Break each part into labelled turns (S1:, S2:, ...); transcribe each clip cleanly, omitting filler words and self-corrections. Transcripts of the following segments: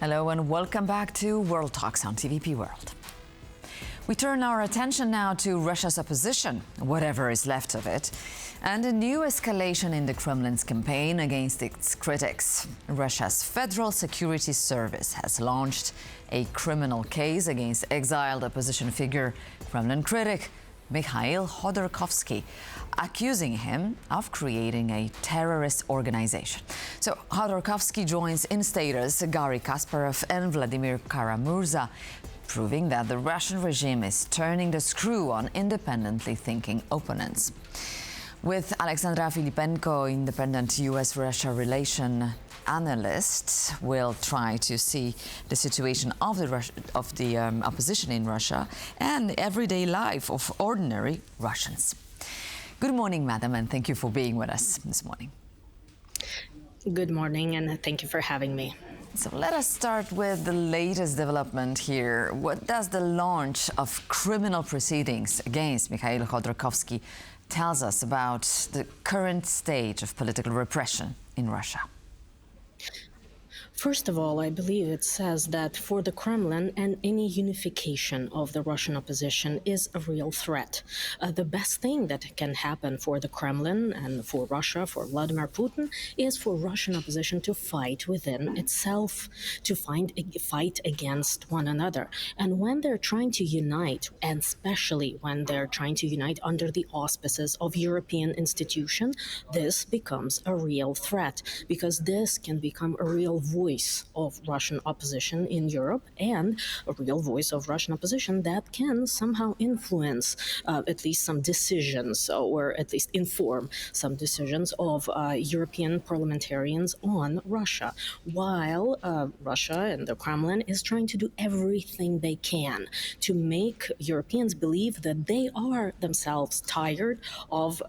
S1: Hello and welcome back to World Talks on TVP World. We turn our attention now to Russia's opposition, whatever is left of it, and a new escalation in the Kremlin's campaign against its critics. Russia's Federal Security Service has launched a criminal case against exiled opposition figure, Kremlin critic Mikhail Khodorkovsky, accusing him of creating a terrorist organization. So Khodorkovsky joins in-staters Garry Kasparov and Vladimir Kara-Murza, proving that the Russian regime is turning the screw on independently thinking opponents. With Alexandra Filippenko, independent US-Russia relation analyst, we'll try to see the situation of the opposition in Russia and everyday life of ordinary Russians. Good morning, madam, and thank you for being with us this morning.
S2: Good morning, and thank you for having me.
S1: So let us start with the latest development here. What does the launch of criminal proceedings against Mikhail Khodorkovsky tells us about the current stage of political repression in Russia?
S2: First of all, I believe it says that for the Kremlin and any unification of the Russian opposition is a real threat. The best thing that can happen for the Kremlin and for Russia, for Vladimir Putin, is for Russian opposition to fight within itself, to fight against one another. And when they're trying to unite, and especially when they're trying to unite under the auspices of European institutions, this becomes a real threat, because this can become a real voice of Russian opposition in Europe and a real voice of Russian opposition that can somehow influence at least some decisions, or at least inform some decisions of European parliamentarians on Russia, while Russia and the Kremlin is trying to do everything they can to make Europeans believe that they are themselves tired of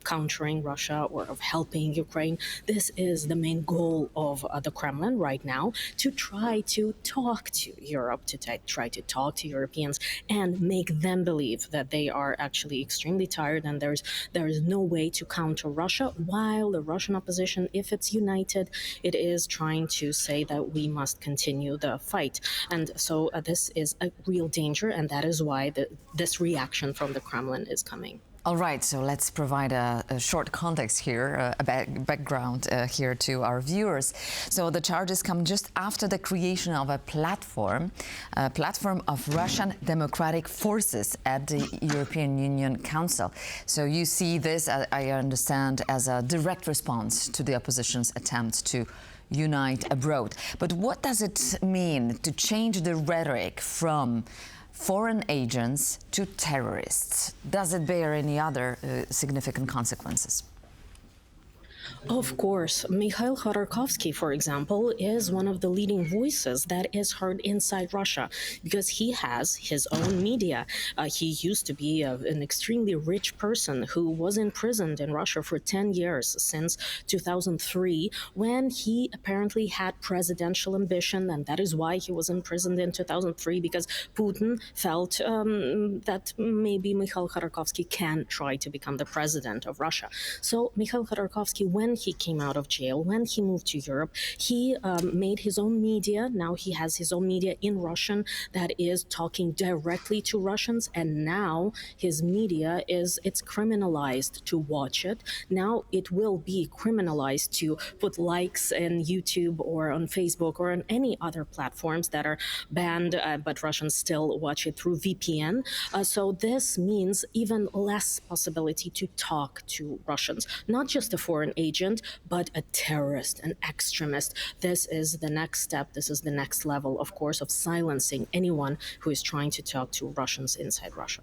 S2: countering Russia or of helping Ukraine. This is the main goal of the Kremlin right now, to try to talk to Europe, to try to talk to Europeans and make them believe that they are actually extremely tired and there is no way to counter Russia, while the Russian opposition, if it's united, it is trying to say that we must continue the fight. And so this is a real danger, and that is why this reaction from the Kremlin is coming.
S1: All right, so let's provide a short context here, a background here to our viewers. So the charges come just after the creation of a platform of Russian democratic forces at the European Union Council. So you see this, I understand, as a direct response to the opposition's attempts to unite abroad. But what does it mean to change the rhetoric from foreign agents to terrorists? Does it bear any other significant consequences?
S2: Of course. Mikhail Khodorkovsky, for example, is one of the leading voices that is heard inside Russia, because he has his own media. He used to be an extremely rich person who was imprisoned in Russia for 10 years, since 2003, when he apparently had presidential ambition, and that is why he was imprisoned in 2003, because Putin felt that maybe Mikhail Khodorkovsky can try to become the president of Russia. So Mikhail Khodorkovsky, when he came out of jail, when he moved to Europe, he made his own media. Now he has his own media in Russian that is talking directly to Russians, and now his media it's criminalized to watch it. Now it will be criminalized to put likes in YouTube or on Facebook or on any other platforms that are banned, but Russians still watch it through VPN. So this means even less possibility to talk to Russians, not just a foreign agent, but a terrorist, an extremist. This is the next step. This is the next level, of course, of silencing anyone who is trying to talk to Russians inside Russia.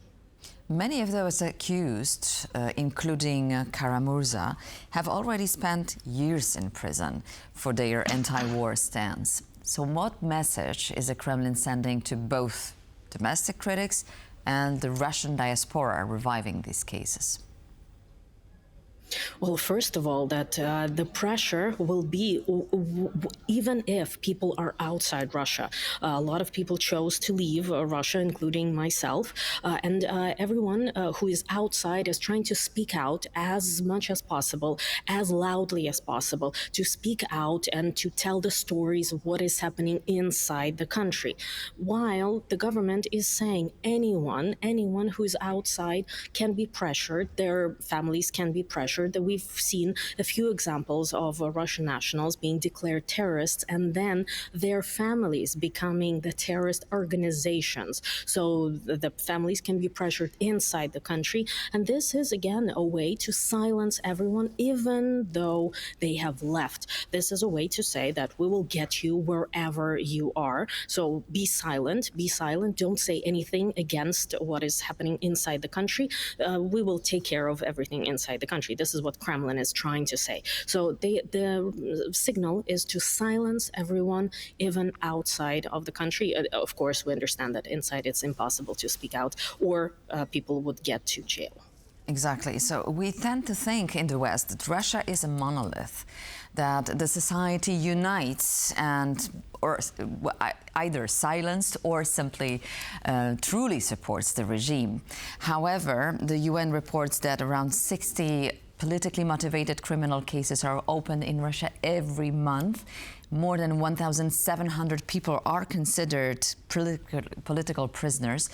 S1: Many of those accused, including Kara-Murza, have already spent years in prison for their anti-war stance. So what message is the Kremlin sending to both domestic critics and the Russian diaspora reviving these cases?
S2: Well, first of all, that the pressure will be, even if people are outside Russia. A lot of people chose to leave Russia, including myself, and everyone who is outside is trying to speak out as much as possible, as loudly as possible, to speak out and to tell the stories of what is happening inside the country. While the government is saying anyone who is outside can be pressured, their families can be pressured. That we've seen a few examples of Russian nationals being declared terrorists and then their families becoming the terrorist organizations. So the families can be pressured inside the country. And this is, again, a way to silence everyone, even though they have left. This is a way to say that we will get you wherever you are. So be silent, don't say anything against what is happening inside the country. We will take care of everything inside the country. This is what Kremlin is trying to say. So the signal is to silence everyone, even outside of the country. Of course, we understand that inside it's impossible to speak out, or people would get to jail.
S1: Exactly. So we tend to think in the West that Russia is a monolith, that the society unites and or either silenced or simply truly supports the regime. However, the UN reports that around 60 politically motivated criminal cases are opened in Russia every month. More than 1,700 people are considered political prisoners.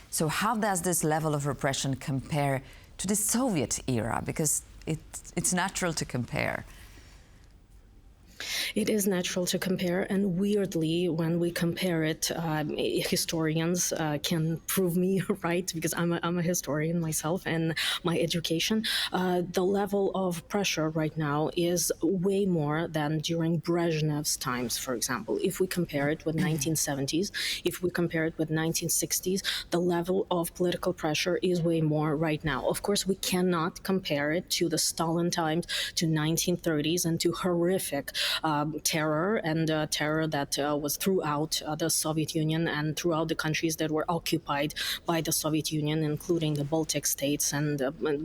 S1: So how does this level of repression compare to the Soviet era? Because it's natural to compare.
S2: It is natural to compare, and weirdly, when we compare it, historians can prove me right, because I'm a historian myself and my education. The level of pressure right now is way more than during Brezhnev's times, for example. If we compare it with 1970s, if we compare it with 1960s, the level of political pressure is way more right now. Of course, we cannot compare it to the Stalin times, to 1930s, and to horrific terror that was throughout the Soviet Union and throughout the countries that were occupied by the Soviet Union, including the Baltic states. And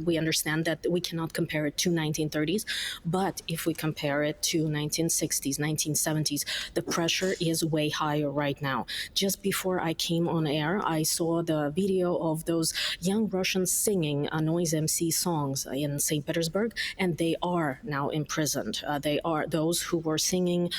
S2: we understand that we cannot compare it to 1930s. But if we compare it to 1960s, 1970s, the pressure is way higher right now. Just before I came on air, I saw the video of those young Russians singing noise MC songs in St. Petersburg, and they are now imprisoned. They are those who were singing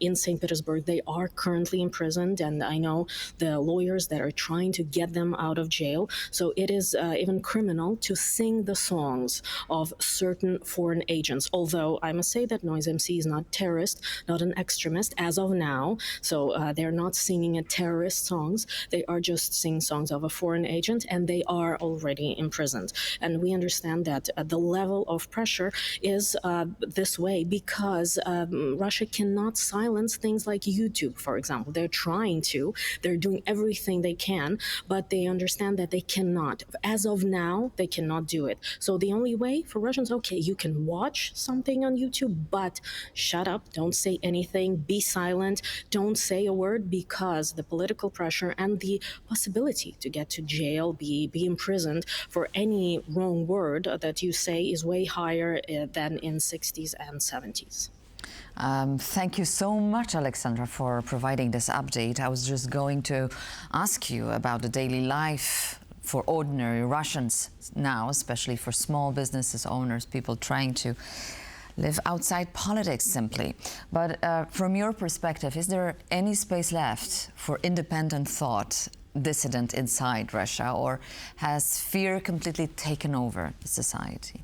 S2: in St. Petersburg. They are currently imprisoned, and I know the lawyers that are trying to get them out of jail. So it is even criminal to sing the songs of certain foreign agents. Although I must say that Noise MC is not terrorist, not an extremist as of now. So they're not singing a terrorist songs. They are just singing songs of a foreign agent, and they are already imprisoned. And we understand that the level of pressure is this way because Russia cannot silence things like YouTube, for example. They're trying to. They're doing everything they can, but they understand that they cannot. As of now, they cannot do it. So the only way for Russians, okay, you can watch something on YouTube, but shut up, don't say anything, be silent, don't say a word, because the political pressure and the possibility to get to jail, be imprisoned for any wrong word that you say is way higher than in 60s and 70s.
S1: Thank you so much, Alexandra, for providing this update. I was just going to ask you about the daily life for ordinary Russians now, especially for small businesses owners, people trying to live outside politics simply. But from your perspective, is there any space left for independent thought, dissident inside Russia, or has fear completely taken over the society?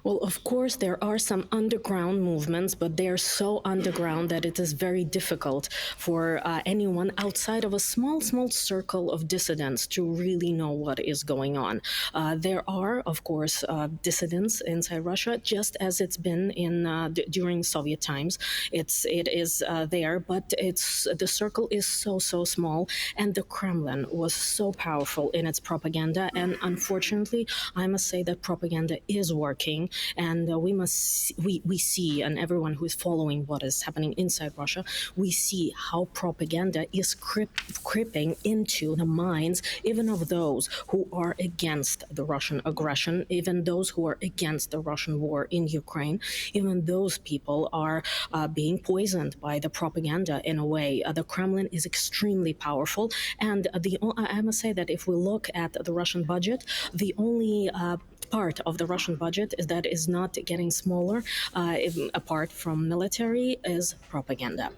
S2: Well, of course, there are some underground movements, but they are so underground that it is very difficult for anyone outside of a small circle of dissidents to really know what is going on. There are, of course, dissidents inside Russia, just as it's been during Soviet times. It is there, but the circle is so small, and the Kremlin was so powerful in its propaganda. And unfortunately, I must say that propaganda is working. And we see, and everyone who is following what is happening inside Russia, we see how propaganda is creeping into the minds even of those who are against the Russian aggression, even those who are against the Russian war in Ukraine. Even those people are being poisoned by the propaganda in a way. The Kremlin is extremely powerful. And I must say that if we look at the Russian budget, the only part of the Russian budget that is not getting smaller, apart from military, is propaganda.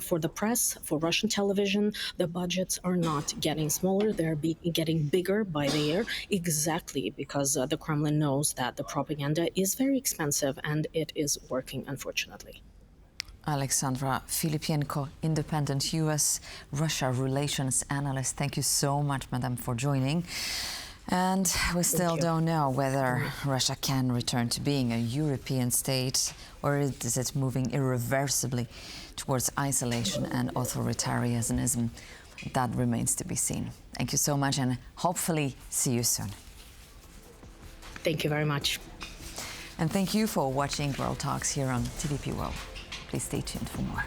S2: For the press, for Russian television, the budgets are not getting smaller. They're getting bigger by the year, exactly because the Kremlin knows that the propaganda is very expensive and it is working, unfortunately.
S1: Alexandra Filippenko, independent US-Russia relations analyst. Thank you so much, madam, for joining. And we still don't know whether Russia can return to being a European state, or is it moving irreversibly towards isolation and authoritarianism? That remains to be seen. Thank you so much, and hopefully see you soon.
S2: Thank you very much.
S1: And thank you for watching World Talks here on TVP World. Please stay tuned for more.